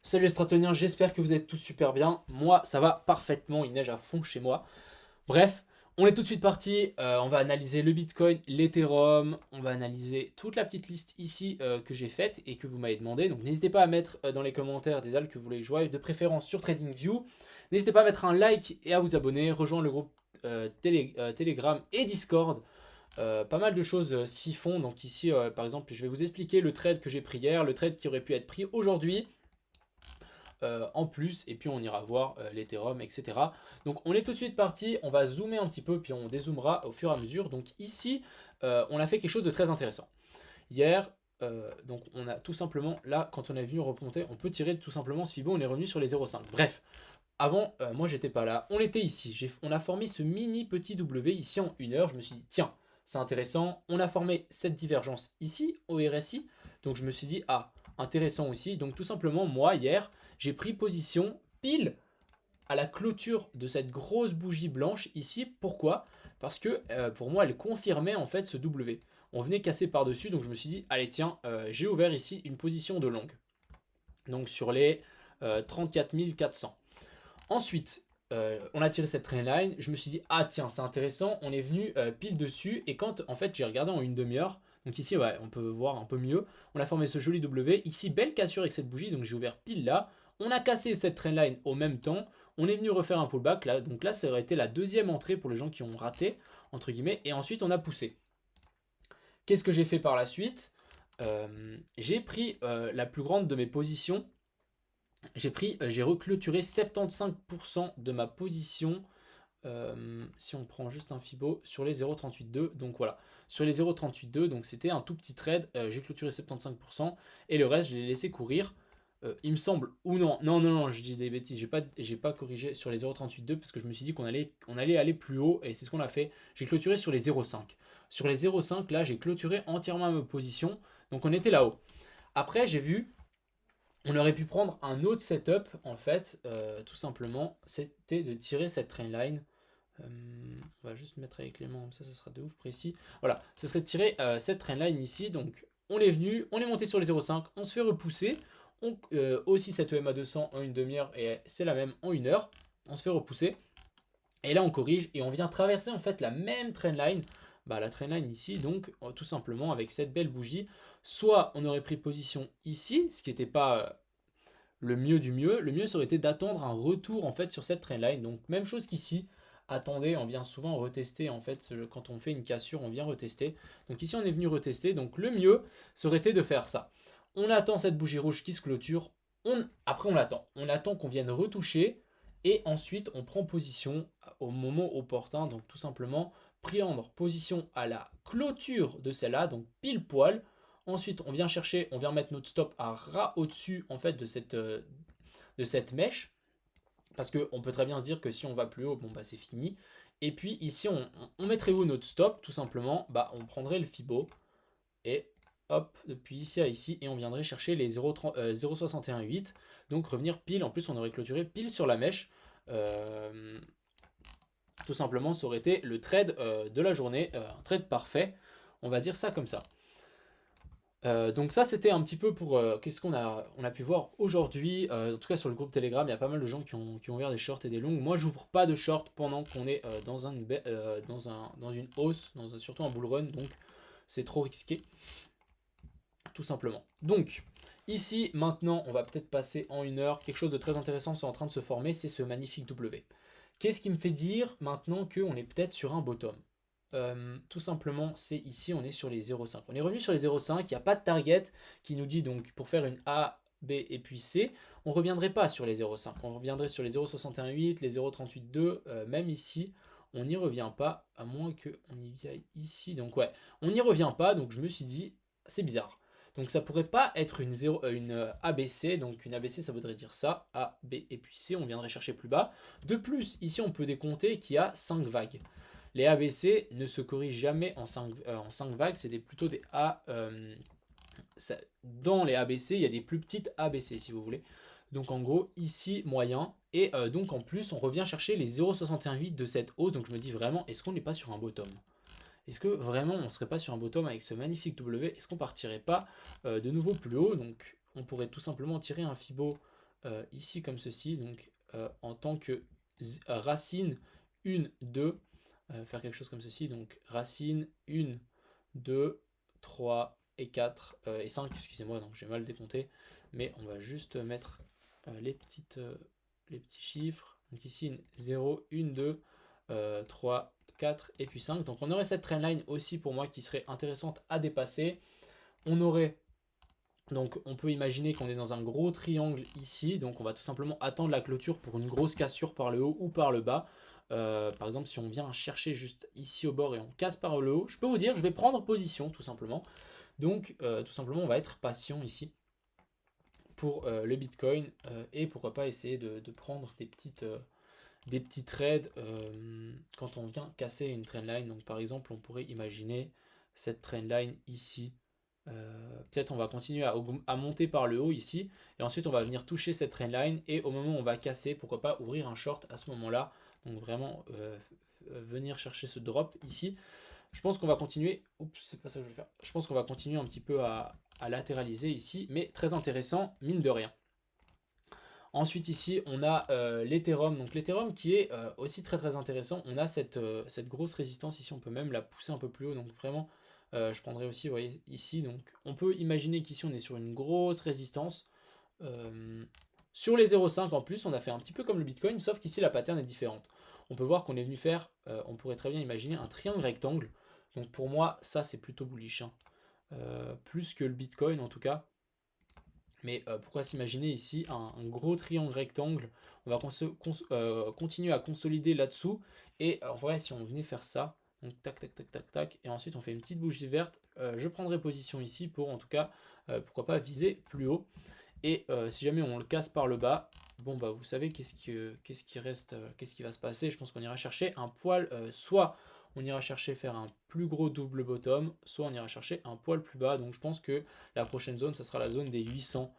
Salut les stratoniens, j'espère que vous êtes tous super bien. Moi, ça va parfaitement, il neige à fond chez moi. Bref, on est tout de suite parti. On va analyser le Bitcoin, l'Ethereum. On va analyser toute la petite liste ici que j'ai faite et que vous m'avez demandé. Donc n'hésitez pas à mettre dans les commentaires des alts que vous voulez jouer, de préférence sur TradingView. N'hésitez pas à mettre un like et à vous abonner, rejoindre le groupe Telegram et Discord. Pas mal de choses s'y font. Donc ici, par exemple, je vais vous expliquer le trade que j'ai pris hier, le trade qui aurait pu être pris aujourd'hui en plus, et puis on ira voir l'Ethereum, etc. Donc on est tout de suite parti, on va zoomer un petit peu, puis on dézoomera au fur et à mesure. Donc ici, on a fait quelque chose de très intéressant. Hier, donc on a tout simplement, là, quand on est venu remonter, on peut tirer tout simplement ce Fibo, on est revenu sur les 0,5. Bref, avant, moi j'étais pas là, on était ici, on a formé ce mini petit W ici en 1 heure, je me suis dit, tiens, c'est intéressant, on a formé cette divergence ici, au RSI, donc je me suis dit, ah, intéressant aussi, donc tout simplement, moi, hier, j'ai pris position pile à la clôture de cette grosse bougie blanche ici, pourquoi? Parce que pour moi, elle confirmait en fait ce W. On venait casser par-dessus, donc je me suis dit, allez tiens, j'ai ouvert ici une position de longue, donc sur les 34 400. Ensuite, on a tiré cette trendline. Je me suis dit, ah tiens, c'est intéressant. On est venu pile dessus. Et quand en fait j'ai regardé en une demi-heure, donc ici, ouais, on peut voir un peu mieux. On a formé ce joli W. Ici, belle cassure avec cette bougie. Donc j'ai ouvert pile là. On a cassé cette trendline au même temps. On est venu refaire un pullback là. Donc là, ça aurait été la deuxième entrée pour les gens qui ont raté, entre guillemets. Et ensuite, on a poussé. Qu'est-ce que j'ai fait par la suite? J'ai pris la plus grande de mes positions, j'ai reclôturé 75% de ma position. Si on prend juste un Fibo sur les 0,382, donc voilà, sur les 0,382, donc c'était un tout petit trade, j'ai clôturé 75% et le reste je l'ai laissé courir. Il me semble, ou non, non, non, non, je dis des bêtises, j'ai pas corrigé sur les 0,382 parce que je me suis dit qu'on allait aller plus haut et c'est ce qu'on a fait. J'ai clôturé sur les 0,5. Sur les 0,5, là, j'ai clôturé entièrement ma position, donc on était là-haut. Après, j'ai vu on aurait pu prendre un autre setup, en fait, tout simplement, c'était de tirer cette trendline. Euh, on va juste mettre avec les mains, comme ça sera de ouf précis. Voilà, ce serait de tirer cette trendline ici. Donc, on est venu, on est monté sur les 0,5, on se fait repousser. Aussi cette EMA 200 en une demi-heure, et c'est la même en 1 heure. On se fait repousser. Et là, on corrige et on vient traverser en fait la même trendline. Bah, la trendline ici, donc tout simplement avec cette belle bougie. Soit on aurait pris position ici, ce qui n'était pas le mieux du mieux. Le mieux, ça aurait été d'attendre un retour en fait sur cette trendline. Donc même chose qu'ici. Attendez, on vient souvent retester en fait quand on fait une cassure, on vient retester. Donc ici, on est venu retester. Donc le mieux, ça aurait été de faire ça. On attend cette bougie rouge qui se clôture. Après, on l'attend. On attend qu'on vienne retoucher. Et ensuite, on prend position au moment opportun. Donc tout simplement, prendre position à la clôture de celle-là. Donc pile poil. Ensuite, on vient chercher, on vient mettre notre stop à ras au-dessus en fait de cette mèche. Parce qu'on peut très bien se dire que si on va plus haut, bon bah c'est fini. Et puis ici, on mettrait où notre stop? Tout simplement, bah on prendrait le Fibo et hop, depuis ici à ici, et on viendrait chercher les 0,618. Donc revenir pile, en plus on aurait clôturé pile sur la mèche. Euh, Tout simplement, ça aurait été le trade de la journée, un trade parfait. On va dire ça comme ça. Donc ça c'était un petit peu pour qu'est-ce qu'on a pu voir aujourd'hui. En tout cas sur le groupe Telegram, il y a pas mal de gens qui ont ouvert des shorts et des longs. Moi j'ouvre pas de short pendant qu'on est dans une hausse, surtout un bull run, donc c'est trop risqué, tout simplement. Donc ici maintenant on va peut-être passer en 1 heure. Quelque chose de très intéressant c'est en train de se former, c'est ce magnifique W. Qu'est-ce qui me fait dire maintenant qu'on est peut-être sur un bottom? Tout simplement, c'est ici, on est sur les 0,5. On est revenu sur les 0,5, il n'y a pas de target qui nous dit donc pour faire une A, B et puis C, on ne reviendrait pas sur les 0,5. On reviendrait sur les 0,618, les 0,382, même ici, on n'y revient pas, à moins qu'on y aille ici. Donc ouais, on n'y revient pas, donc je me suis dit, c'est bizarre. Donc ça pourrait pas être une ABC, donc une ABC ça voudrait dire ça, A, B et puis C, on viendrait chercher plus bas. De plus, ici on peut décompter qu'il y a 5 vagues. Les ABC ne se corrigent jamais en 5 vagues, c'est plutôt des A. Dans les ABC, il y a des plus petites ABC si vous voulez. Donc en gros, ici, moyen. Et donc en plus, on revient chercher les 0,618 de cette hausse. Donc je me dis vraiment, est-ce qu'on n'est pas sur un bottom? Est-ce que vraiment on ne serait pas sur un bottom avec ce magnifique W? Est-ce qu'on partirait pas de nouveau plus haut? Donc on pourrait tout simplement tirer un Fibo ici comme ceci, donc en tant que racine 1, 2, faire quelque chose comme ceci, donc racine 1, 2, 3 et 4 et 5, excusez-moi, donc j'ai mal décompté, mais on va juste mettre les petits chiffres, donc ici 0, 1, 2, 3, 4 et puis 5, donc on aurait cette trendline aussi pour moi qui serait intéressante à dépasser. On aurait, donc on peut imaginer qu'on est dans un gros triangle ici, donc on va tout simplement attendre la clôture pour une grosse cassure par le haut ou par le bas. Par exemple, si on vient chercher juste ici au bord et on casse par le haut, je peux vous dire, je vais prendre position tout simplement. Donc tout simplement, on va être patient ici pour le Bitcoin et pourquoi pas essayer de prendre des petits trades quand on vient casser une trendline. Donc par exemple, on pourrait imaginer cette trendline ici. Peut-être on va continuer à monter par le haut ici et ensuite on va venir toucher cette trendline et au moment où on va casser, pourquoi pas ouvrir un short à ce moment-là. Donc vraiment venir chercher ce drop ici. Je pense qu'on va continuer. Oups, c'est pas ça que je vais faire. Je pense qu'on va continuer un petit peu à latéraliser ici, mais très intéressant, mine de rien. Ensuite ici on a l'Ethereum, donc l'Ethereum qui est aussi très très intéressant. On a cette grosse résistance ici, on peut même la pousser un peu plus haut, donc vraiment je prendrai aussi, vous voyez ici, donc on peut imaginer qu'ici on est sur une grosse résistance. Sur les 0,5 en plus on a fait un petit peu comme le Bitcoin, sauf qu'ici la pattern est différente. On peut voir qu'on est venu faire, on pourrait très bien imaginer un triangle rectangle, donc pour moi ça c'est plutôt bullish, hein. Plus que le Bitcoin en tout cas. Mais pourquoi s'imaginer ici un gros triangle rectangle? On va continuer à consolider là-dessous. Et en vrai, si on venait faire ça, donc tac, tac, tac, tac, tac, et ensuite on fait une petite bougie verte, je prendrai position ici pour en tout cas, pourquoi pas viser plus haut. Et si jamais on le casse par le bas, bon bah vous savez qu'est-ce qui reste, qu'est-ce qui va se passer. Je pense qu'on ira chercher un poil, soit on ira chercher faire un plus gros double bottom, soit on ira chercher un poil plus bas. Donc je pense que la prochaine zone, ça sera la zone des 800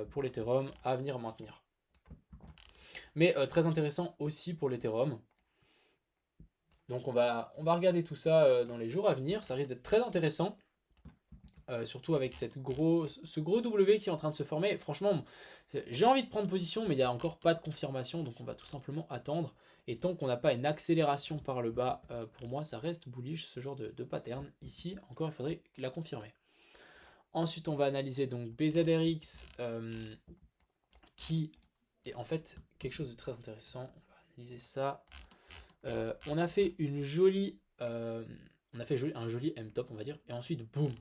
pour l'Ethereum à venir maintenir. Mais très intéressant aussi pour l'Ethereum. Donc on va regarder tout ça dans les jours à venir. Ça risque d'être très intéressant. Surtout avec ce gros W qui est en train de se former. Franchement, j'ai envie de prendre position, mais il n'y a encore pas de confirmation, donc on va tout simplement attendre. Et tant qu'on n'a pas une accélération par le bas, pour moi, ça reste bullish, ce genre de pattern. Ici, encore, il faudrait la confirmer. Ensuite, on va analyser donc BZRX, qui est en fait quelque chose de très intéressant. On va analyser ça. On a fait une jolie... on a fait un joli M-top, on va dire, et ensuite, boum,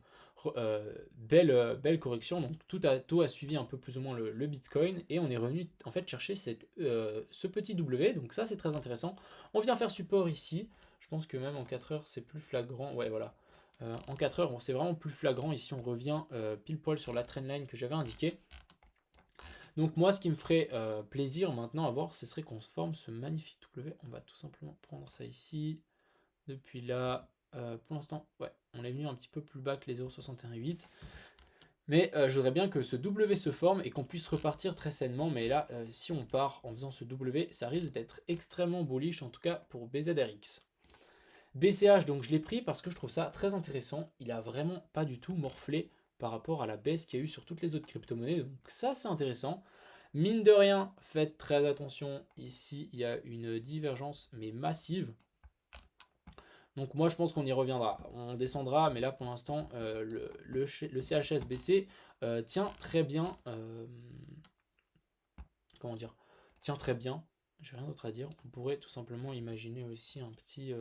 belle correction, donc tout a suivi un peu plus ou moins le Bitcoin, et on est revenu en fait chercher ce petit W, donc ça c'est très intéressant. On vient faire support ici, je pense que même en 4 heures c'est plus flagrant, ouais voilà, en 4 heures c'est vraiment plus flagrant, ici on revient pile poil sur la trendline que j'avais indiqué. Donc moi ce qui me ferait plaisir maintenant à voir, ce serait qu'on se forme ce magnifique W, on va tout simplement prendre ça ici, depuis là. Pour l'instant, ouais, on est venu un petit peu plus bas que les 0,618. Mais je voudrais bien que ce W se forme et qu'on puisse repartir très sainement. Mais là, si on part en faisant ce W, ça risque d'être extrêmement bullish, en tout cas pour BZRX. BCH, donc je l'ai pris parce que je trouve ça très intéressant. Il a vraiment pas du tout morflé par rapport à la baisse qu'il y a eu sur toutes les autres crypto-monnaies. Donc ça, c'est intéressant. Mine de rien, faites très attention. Ici, il y a une divergence, mais massive. Donc moi je pense qu'on y reviendra, on descendra, mais là pour l'instant le CHSBC tient très bien, comment dire, tient très bien, j'ai rien d'autre à dire. On pourrait tout simplement imaginer aussi un petit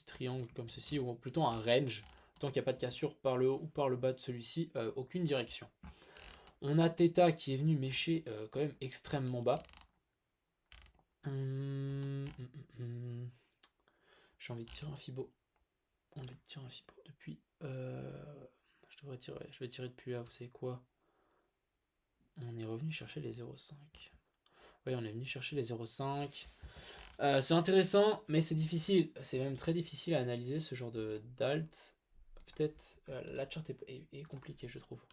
triangle comme ceci, ou plutôt un range, tant qu'il n'y a pas de cassure par le haut ou par le bas de celui-ci, aucune direction. On a Theta qui est venu mécher quand même extrêmement bas. J'ai envie de tirer un Fibo. Depuis. Je vais tirer depuis là, vous savez quoi? On est revenu chercher les 0,5. Oui, on est venu chercher les 0,5. C'est intéressant, mais c'est difficile. C'est même très difficile à analyser ce genre d'alt. Peut-être la chart est compliquée, je trouve.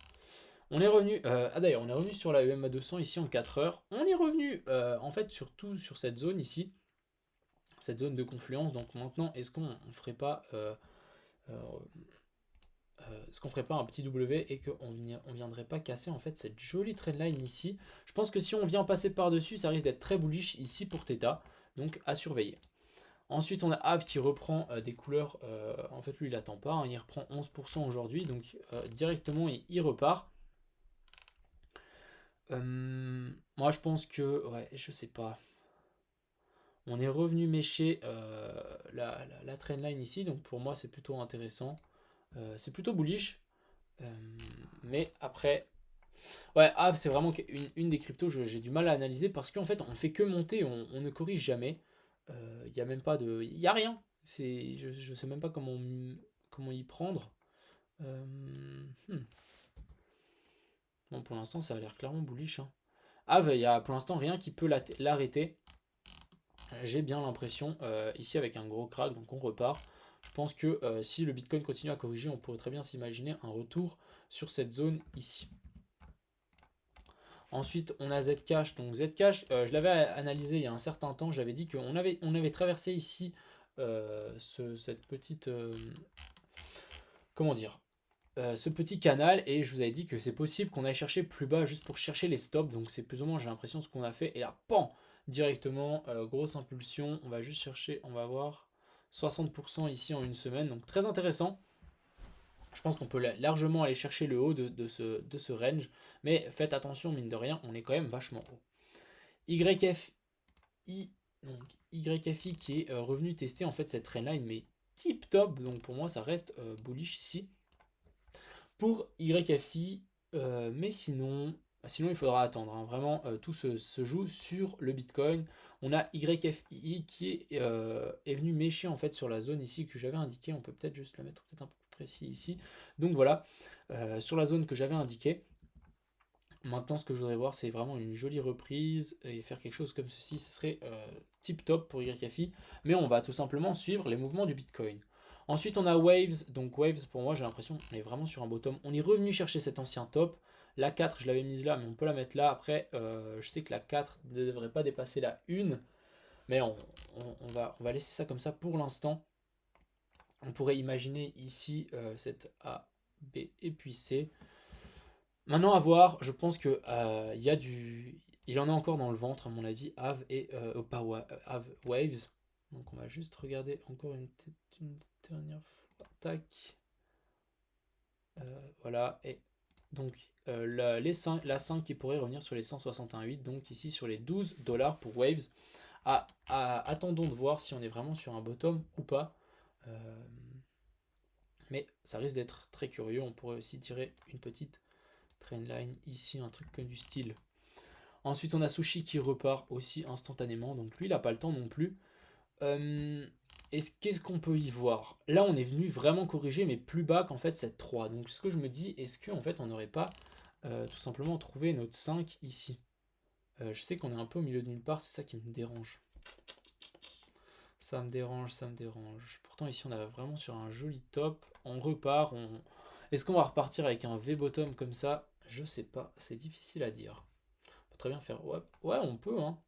On est revenu. D'ailleurs, on est revenu sur la EMA 200 ici en 4 heures. On est revenu en fait surtout sur cette zone ici. Cette zone de confluence. Donc maintenant, est-ce qu'on ne ferait pas ce qu'on ferait pas un petit W et qu'on viendrait pas casser en fait cette jolie trendline ici. Je pense que si on vient passer par-dessus, ça risque d'être très bullish ici pour Theta, donc à surveiller. Ensuite, on a Ave qui reprend des couleurs, en fait lui il attend pas, hein, il reprend 11% aujourd'hui, donc directement il repart. Moi je pense que, ouais, je sais pas. On est revenu mécher la trendline ici, donc pour moi c'est plutôt intéressant. C'est plutôt bullish. Mais après, ouais, Ave c'est vraiment une des cryptos, j'ai du mal à analyser parce qu'en fait on fait que monter, on ne corrige jamais. Il n'y a même pas de. Il n'y a rien. Je sais même pas comment y prendre. Bon, pour l'instant ça a l'air clairement bullish, hein. Ave, il y a pour l'instant rien qui peut l'arrêter. J'ai bien l'impression, ici avec un gros crack, donc on repart. Je pense que si le Bitcoin continue à corriger, on pourrait très bien s'imaginer un retour sur cette zone ici. Ensuite, on a Zcash. Donc Zcash, je l'avais analysé il y a un certain temps. J'avais dit qu'on avait traversé ici cette petite... comment dire, ce petit canal, et je vous avais dit que c'est possible qu'on aille chercher plus bas juste pour chercher les stops. Donc c'est plus ou moins, j'ai l'impression, ce qu'on a fait. Et là, pan, directement, grosse impulsion. On va juste chercher, on va voir 60% ici en une semaine. Donc très intéressant. Je pense qu'on peut largement aller chercher le haut de ce range. Mais faites attention, mine de rien, on est quand même vachement haut. YFI, donc YFI qui est revenu tester en fait cette trendline, mais tip top. Donc pour moi, ça reste bullish ici. Pour YFI, mais sinon, il faudra attendre, hein. Vraiment, tout se joue sur le Bitcoin. On a YFI qui est venu mécher en fait sur la zone ici que j'avais indiqué. On peut peut-être juste la mettre peut-être un peu plus précis ici. Donc voilà, sur la zone que j'avais indiquée. Maintenant, ce que je voudrais voir, c'est vraiment une jolie reprise et faire quelque chose comme ceci. Ce serait tip top pour YFI. Mais on va tout simplement suivre les mouvements du Bitcoin. Ensuite, on a Waves. Donc Waves, pour moi, j'ai l'impression qu'on est vraiment sur un bottom. On est revenu chercher cet ancien top. La 4, je l'avais mise là, mais on peut la mettre là. Après, je sais que la 4 ne devrait pas dépasser la 1. Mais on va laisser ça comme ça pour l'instant. On pourrait imaginer ici cette A, B et puis C. Maintenant à voir, je pense que il en a encore dans le ventre à mon avis, Ave et pas Ave, Waves. Donc on va juste regarder encore une dernière fois. Tac. Voilà. Et donc la 5 qui pourrait revenir sur les 161,8. Donc ici sur les $12 pour Waves. Attendons de voir si on est vraiment sur un bottom ou pas. Mais ça risque d'être très curieux. On pourrait aussi tirer une petite trendline ici, un truc comme du style. Ensuite on a Sushi qui repart aussi instantanément, donc lui il n'a pas le temps non plus. Qu'est-ce qu'on peut y voir? Là on est venu vraiment corriger mais plus bas qu'en fait cette 3. Donc ce que je me dis, est-ce qu'en fait on n'aurait pas tout simplement trouvé notre 5 ici? Je sais qu'on est un peu au milieu de nulle part, c'est ça qui me dérange. Ça me dérange. Pourtant ici on est vraiment sur un joli top. On repart, Est-ce qu'on va repartir avec un V-bottom comme ça? Je sais pas, c'est difficile à dire. On peut très bien faire... Ouais, on peut, hein.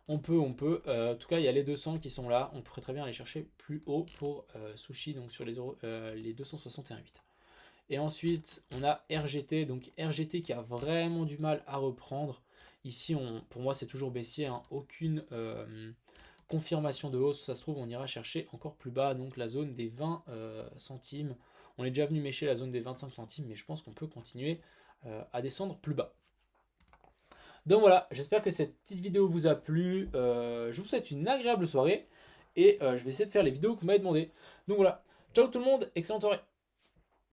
On peut. En tout cas, il y a les 200 qui sont là. On pourrait très bien aller chercher plus haut pour Sushi, donc sur les 261,8. Et ensuite, on a RGT. Donc RGT qui a vraiment du mal à reprendre. Ici, pour moi, c'est toujours baissier, hein. Aucune confirmation de hausse. Ça se trouve, on ira chercher encore plus bas, donc la zone des 20 centimes. On est déjà venu mécher la zone des 25 centimes, mais je pense qu'on peut continuer à descendre plus bas. Donc voilà, j'espère que cette petite vidéo vous a plu. Je vous souhaite une agréable soirée et je vais essayer de faire les vidéos que vous m'avez demandé. Donc voilà, ciao tout le monde, excellente soirée.